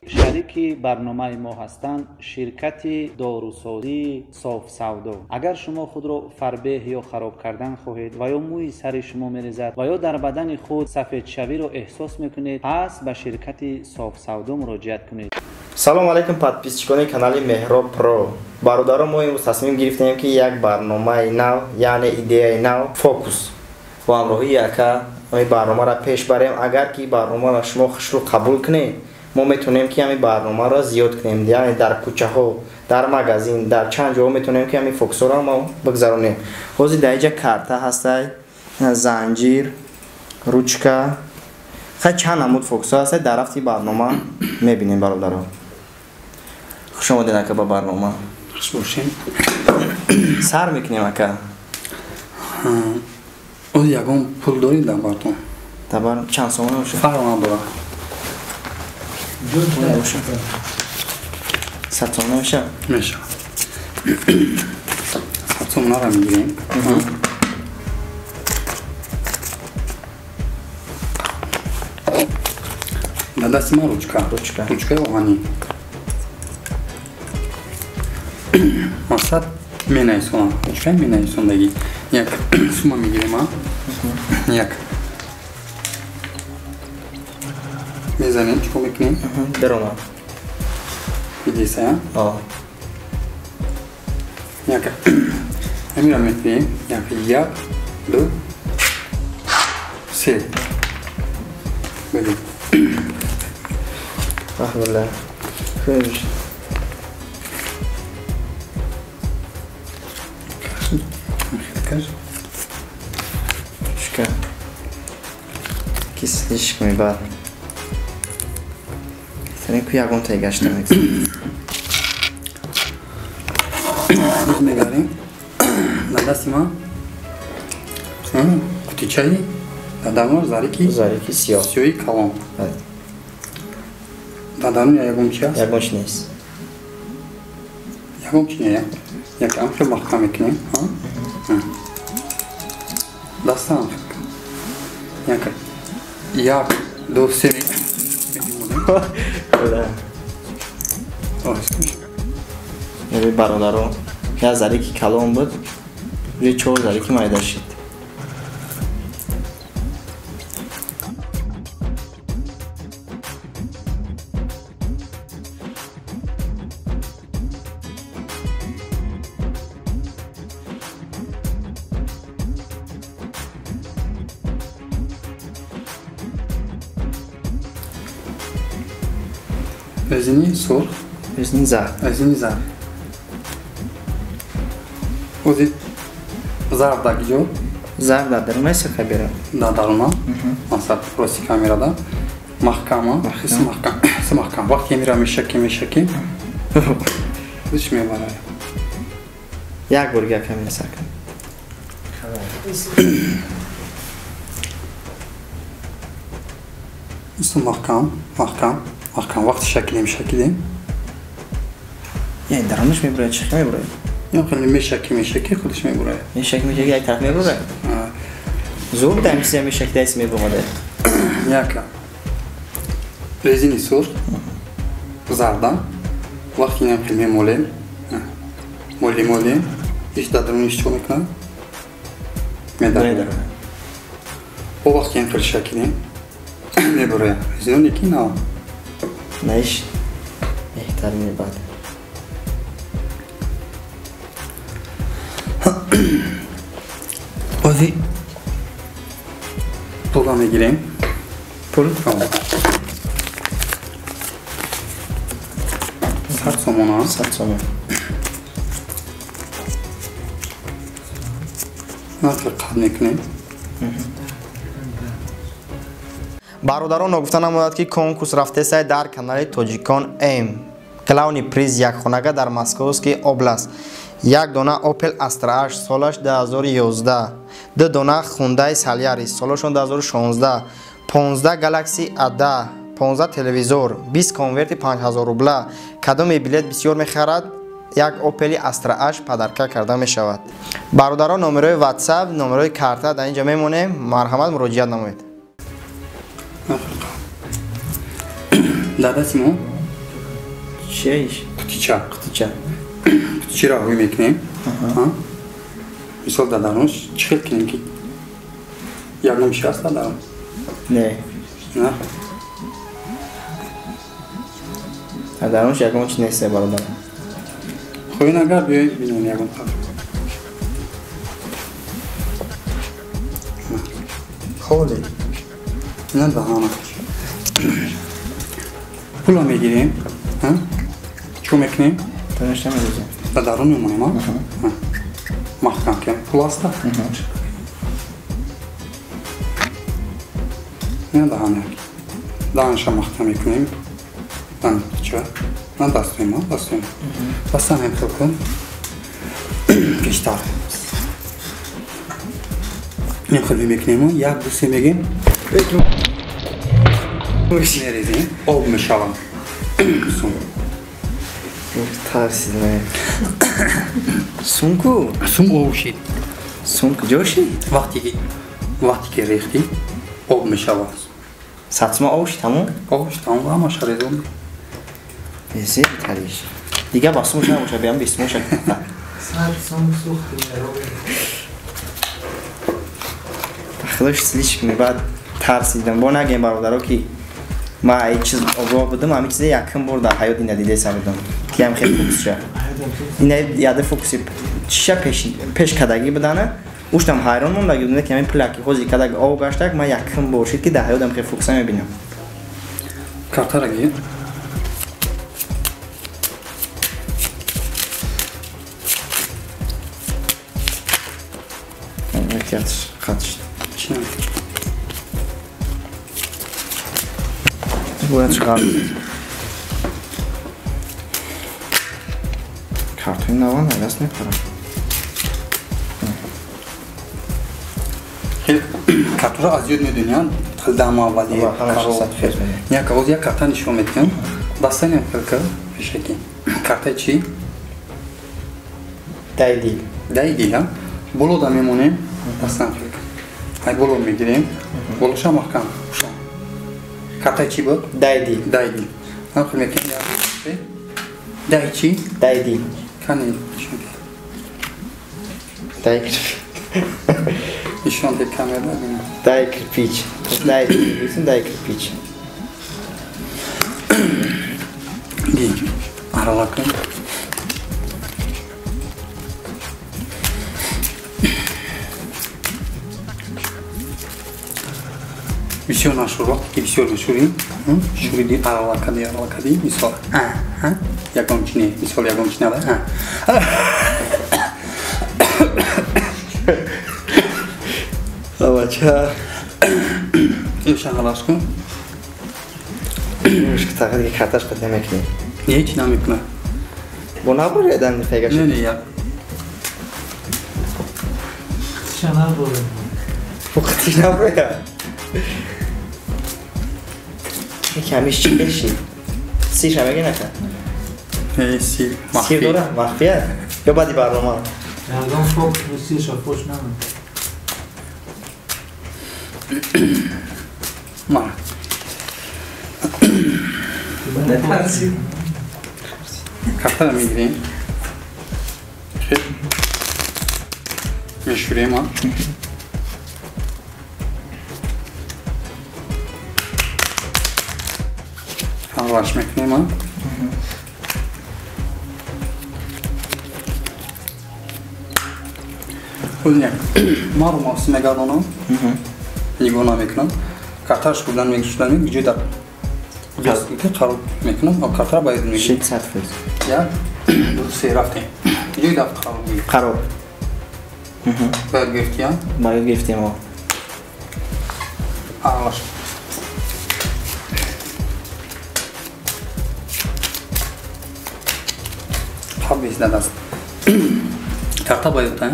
شریکی برنامه ما هستند شرکت داروسازی صاف سودا. اگر شما خود را فربه یا خراب کردن خواهید و یا موی سر شما میریزد و یا در بدن خود سفید شوی را احساس میکنید، پس به شرکت صاف سودا مراجعت کنید. سلام علیکم подписчикони канали Меҳроб Про. бародарон мо имрӯз тасмим гирифтем ки як барномаи нав, яъне идеяи нав фокус бо ҳамроҳии ака ин барномаро пеш барем. агар ки барномаро шумо хушрӯ қабул кунед, мо метавонем ки ҳамин барномаро зиёд кунем, яъне дар кӯчаҳо, дар магазин, дар чанд ҷо метавонем ки ҳамин фокусҳоро мо бигзаронем. ҳозир дар инҷа карта ҳастай, занҷир, ручка, хай чанд намуд фокусҳо ҳастай. дар рафти барнома мебинем бародарон. خوش آمدین اکا با برنامه. خوش باشین. سر میکنیم اکا. او یکم پول دارید در بارتون؟ در بار چند سومه باشه؟ فرمان برا. باشه. 100 سومه میشه؟ میشه. 100 سومه را میگیریم. در دست ما روچکه اوهانی. مقصد مینایسون، روچکه مینایسون دیگه. یک سومه میگیریم ها. یک. میزنیم چکو میکنیم. درونه. بیدیسه ها. آه. یک. همین را میتونیم. یک، دو، سه. بگیم. الحمدلله. خوش. شکر کسی شکمی بر تنین که یکم تایی گشته میگذاریم میگاریم در دستی ما کتی چایی در درمار زاریکی سیاهی کلام در درمون یکم چی هست؟ یکم چی نیست یکم چی نیه؟ یکم خیلی محکم میکنیم دستم یک دو سه میگیم برادران یک زریکی کلام بود روی 4 زریکی مایده شد. رزینی سرخ رزینی زرد اوزی زرد داگی جو زرد در درمه سرخه بیره دادالما مثلا پروسی کامیرادا محکم وقتی میرا میشکی خودش میبره یک برگر کمی سرکن مثل محکم وقتی شکلیم یعنی درمش میبره چخی میبره یا خیلی میشکی خودش میبره میشکی یک طرف میبره زور دمیسی میشکی دست میبره یک رزینی سرخ زرده وقتی نیم خیلی مولیم ایش درونیش چو میکنه میداره و وقتی این خیلی شکلیم میبره رزینون یکی نه نایش بهتر میبره اوزی پول را میگیریم پول؟ 100 سومون ها 100 سومون نقل قد میکنیم برادران گفته نمودند که کنکورس رفته سای در کانال توجیکان ام کلاونی پریز یک خانگه در مسکوسکی اوبلاست یک دونه اوپل استرا اش سالش 2011 دو دونه خوندای سالیاریس سالشون 2016 15 گالاکسی ادا 15 تلویزور 20 کنورت 5000 روبله کدام بلیت بسیار میخرد یک اوپل استرا اش پدرکه کرده می شود. برادران نمره واتساپ نمره کارت در اینجا میمونه مرحمت مراجعت نمایید. داداسی ما چیش؟ قطیچه قطیچه. قطیچه را روی میکنیم مثال دادانوش چی خیلی کنیم که یک نمیشه هست دادانوش نه نه دادانوش یک نمیشه نیسته برادرم خب این اگر بیایید بینیم یک نمیشه خوله نه دهانه پولا میگیریم چو میکنیم تنشته میگیریم و درون میمونیم محکم کنیم پول هسته نه دهانه دهانش محکم میکنیم چه؟ نه دستویم دستن هم خیل کن بیشتر این خیلی میکنیم یک دوستی میگیم میریزیم آب میشوم ترسیده سونکو آب شید سونک جوشید وقتی که ریختی آب میشود سطما آوشید همون؟ آبش تمام همه شریدون بزید تریش دیگه باسموش نباشه بیام بیستموش خودش سلیش کنی بعد ترسیدم با نگیم برادرها که ما این چیز آگاه بودم همین چیزی یکم برده حیات این ندیده سبیدم که هم خیلی فوکس شد این یاده فوکسی چیشه پیش کدگی بدانه اوشتم حیران مونده گیدونه که همین پلاکی خوزی کدگ آو گشتک ما یکم باشید که ده حیات هم خیلی فوکس میبینم کارتا را گیر احتیاطش خطش چی باید چقدر کارتون نوان دست میپرم کارتا را از یاد میدونیم خیلی دم اولی یک کاغذ یک کارتا نشون میدیم دستانی هم خیلی پیشکی کارتا چی؟ دای دیل هم بولو دا میمونیم دستان خیلی های بولو میگیریم بولوش هم محکم کارتا چی بود؟ دای دیل هم خیلی میکنیم دای چی؟ دای دیل کنی دای کرپیچ ایشان دی کامل ببینیم دای کرپیچ دای دیل دای کرپیچ دیگه aralar kın Visiyon aşırı, visiyon aşırı, şurayı değil aralar kadi, misal, yakın içine, misal yakın içine var, Avaça. Yaşa halasku. Müşkü takı ki kartaş kad demek ne? Niye hiç namık mı? Bu ne var ya dan feygaş? Ne ya? Şana bu. Bu kıtı ne var ya? Kemiş çiğneşi. Si şame gene ka. Si. Si dora, mahfiye. Yo badi barlama. Yardım fok, si şafoş ne? Mara. Ne tersi? Kartlara mı gireyim? Meşhuriyim ha. Anlaşmak neyim ha? Uzun Maru mavsime gardonu. Nigona mekanım. Kartaş buradan mekuşlarını gücü de Gözlükte kalıp mekanım. O kartara bayıldım mekanım. Şik satfız. Ya, bu seyrafte. Gücü de kalıp. Karop. Bayıl göfti ya. Bayıl göftiyim o. Anlaş. Tabi izlediniz. Karta bayıldı ha?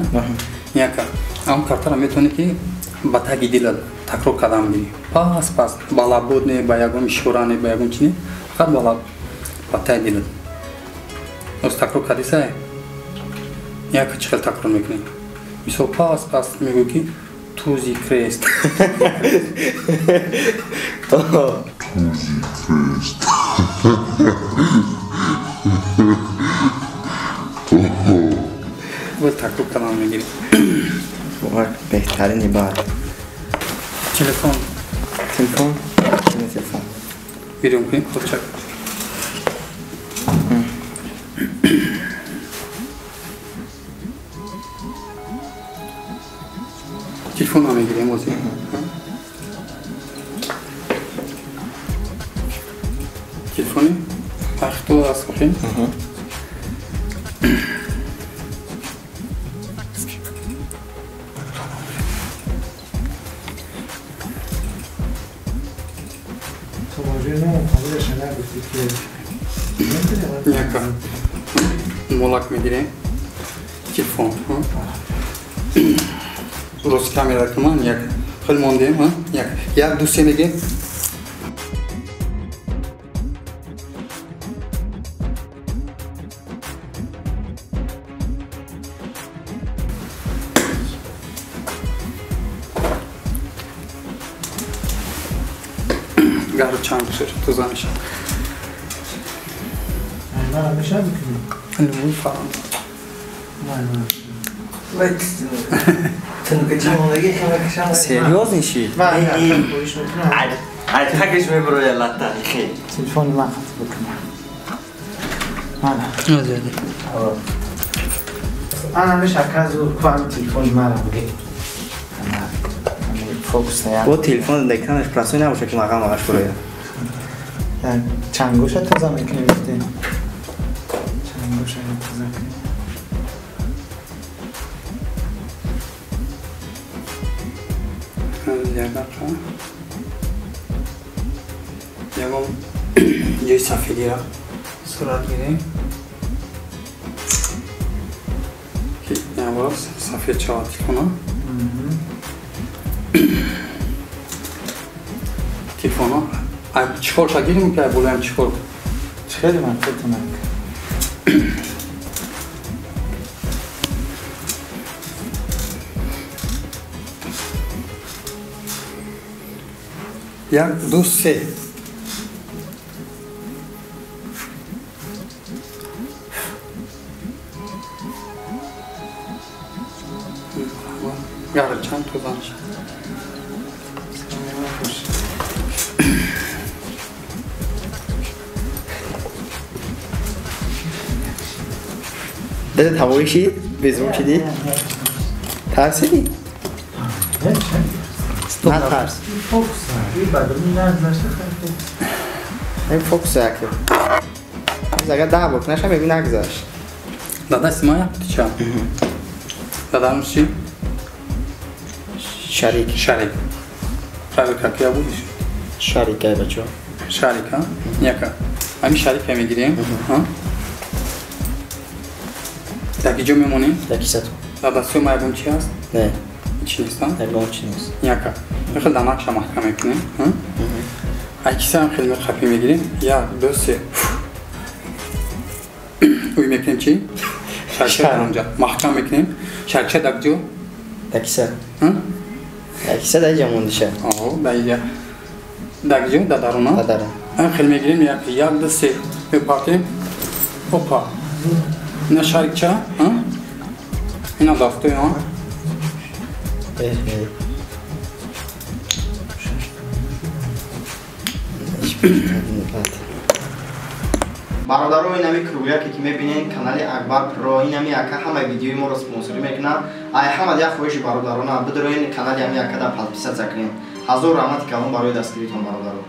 Ya ka. Ama kartara metonu ki bata gidilir. Takro kadam biri. Pas. Bala bodne bayagum şorane bayagum çini. Fakat bala bata gidilir. Os takro kadisa ya ka çıkıl takro mekni. Misal pas mego ki tuzi krest. Tuzi krest. تکرار کلام میگیری. بهترینی بعد تلفن تلفن تلفن بیرون کنی خود چک تلفن هم میگیری موزی تلفنی تختو از بخین яка молак میگیریم تلفن روز کاملا کمان یک خیلی موندیم یک دوستی میگه گارو چند بسر تو زنش من میشه میکنم لیمون فرام سریوز نیشی تکش میبرو یا لطه تلفن من خط بکنم من همیشه از کنم تلفن من بگه فوکس نیام با تلفن دکترش پرسوی نباشه که مقام آقاش بروید چند گوشه تازه میکنیم چند گوشه تازه میکنیم یه صفحه را صورت گیریم که این باز صفحه 4 تلفن تلفن ها چیکار شگیریم که بولم چیکار خیلی من خودتونم یک دو سه گره چند تو زنش بده تمایی شید بیزمون شدی ترسیدی؟ نه ترس فوکس این بدون نگذاشته خیلی این فوکس اکر اگر 10 بک نشم ببین نگذاشت دادا سیمایا چه؟ دادا همون چی؟ شریک شریک کیا بودیش؟ شریکه بچه شریک ها؟ یکا همین شریک میگیریم در کجا میمونیم؟ در کیسه تو دادا سیما یکم چی هست؟ نه چی نیست ها؟ نگاه چی نیست یکا خیلی دانکش محکم میکنیم کیسه هم خیلی خفی میگیریم یا دو سه اوی میکنیم چی؟ شرکه در اونجا محکم میکنیم شرکه در کجا؟ در کیسه در کیسه در اینجا مونده شه در اینجا در کجا؟ در دارونا؟ در هم خیلی میگیریم یک دو سه بپارتیم اوپا اینا شرکه اینا دافتوی ها برادرو اینمی کرویا که میبینین کانال اکبر پرو اینمی اکا همه ویدیوی ما رو سپانسری میکنن ای همه یک خواهش برادرانه بدروین کانال همی اکا در پادپیسه کنین حضور رحمت کلام برای دستگیریتون برادرو